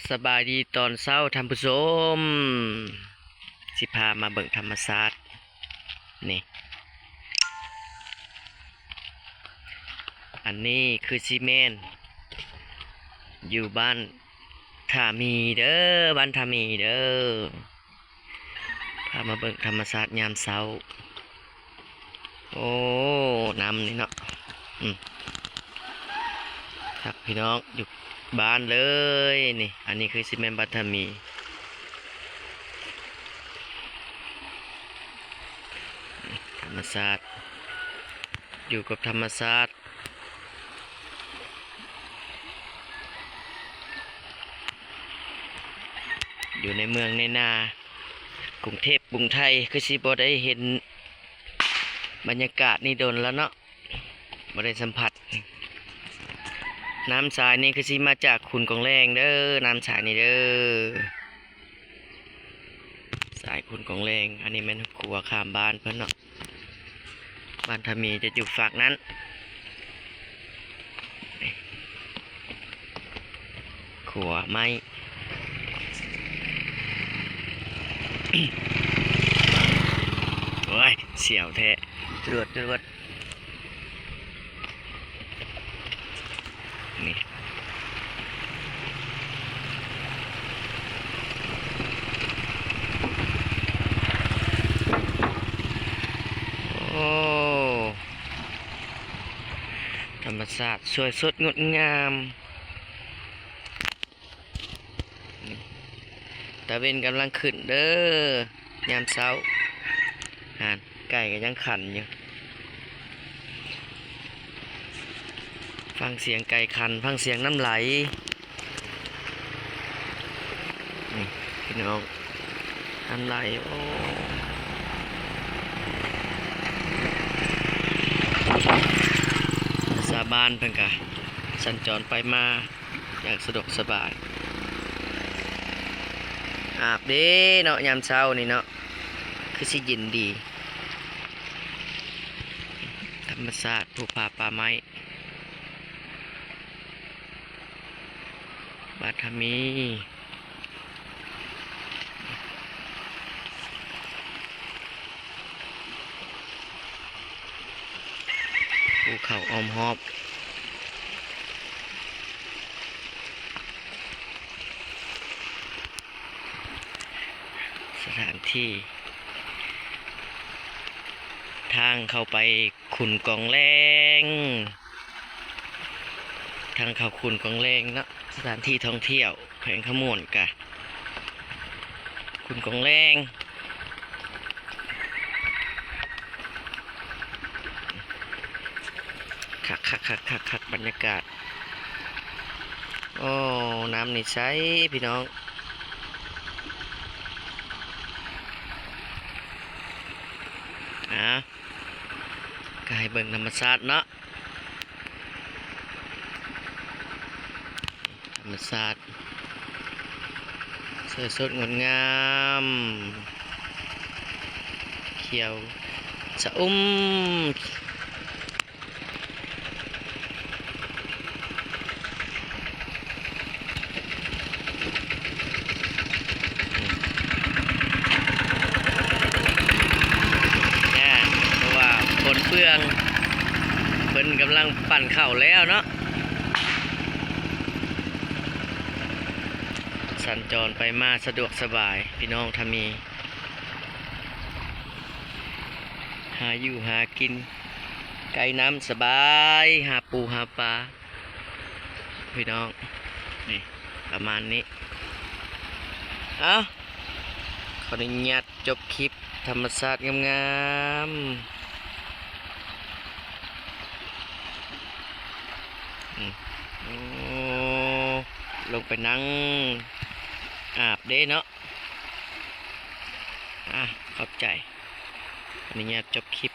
สบายดีตอนเช้าท่านผู้ชมสิพามาเบิ่งธรรมศาสตร์นี่อันนี้คือซีเมนต์อยู่บ้านทามีเด้อบ้านทามีเด้อพามาเบิ่งธรรมศาสตร์ยามเช้าโอ้น้ำนี่เนาะครับพี่น้องอยู่บ้านเลยนี่อันนี้คือซีเมนต์บ้านทามีธรรมศาสตร์อยู่กับธรรมศาสตร์อยู่ในเมืองในนากรุงเทพกรุงไทยคือสิบ่ได้เห็นบรรยากาศนี่โดนแล้วเนาะบ่ได้สัมผัสน้ำสายนี่คือสิมาจากขุนกองแรงเด้อน้ำสายนี่เด้อสายขุนกองแรงอันนี้แม่นขัวข้ามบ้านเพิ่นเนาะบ้านทามีจะอยู่ฝั่งนั้นขัวไม้ โอ้ยเสียวแท้จรวดนี่โอ้ธรรมศาสตร์สวยสดงดงามตะเวนกำลังขึ้นเด้อยามเช้าไก่ก็ยังขันอยู่ฟังเสียงไก่ขันฟังเสียงน้ำไหลนี่พี่น้องน้ำไหลโอ้สาบานเพิ่นกะสัญจรไปมาอย่างสะดวกสบายอาบเด้เนาะยามเช้านี่เนาะคือสิเย็นดีธรรมศาสตร์ภูผาป่าไม้บาทามีภูเขาอ้อมหอบสถานที่ทางเข้าไปขุนกองแรงทางเข้าขุนกองแรงเนาะสถานที่ท่องเที่ยวแขวงขมวนกะขุนกองแรงคักบรรยากาศโอ้น้ำนี่ใสพี่น้องก็ให้เบิ่งธรรมชาติเนาะธรรมชาติสวยสดงดงามเขียวสะอุ้มเพราะว่าฝนเปื้องเพิ่นกำลังปั่นเข่าแล้วเนาะสัญจรไปมาสะดวกสบายพี่น้องถ้ามีหาอยู่หากินไกลน้ำสบายหาปูหาปลาพี่น้องนี่ประมาณนี้ขออนุญาตจบคลิปธรรมศาสตร์งามๆลงไปนั่งอาบเด้เนาะขอบใจขออนุญาตจบคลิป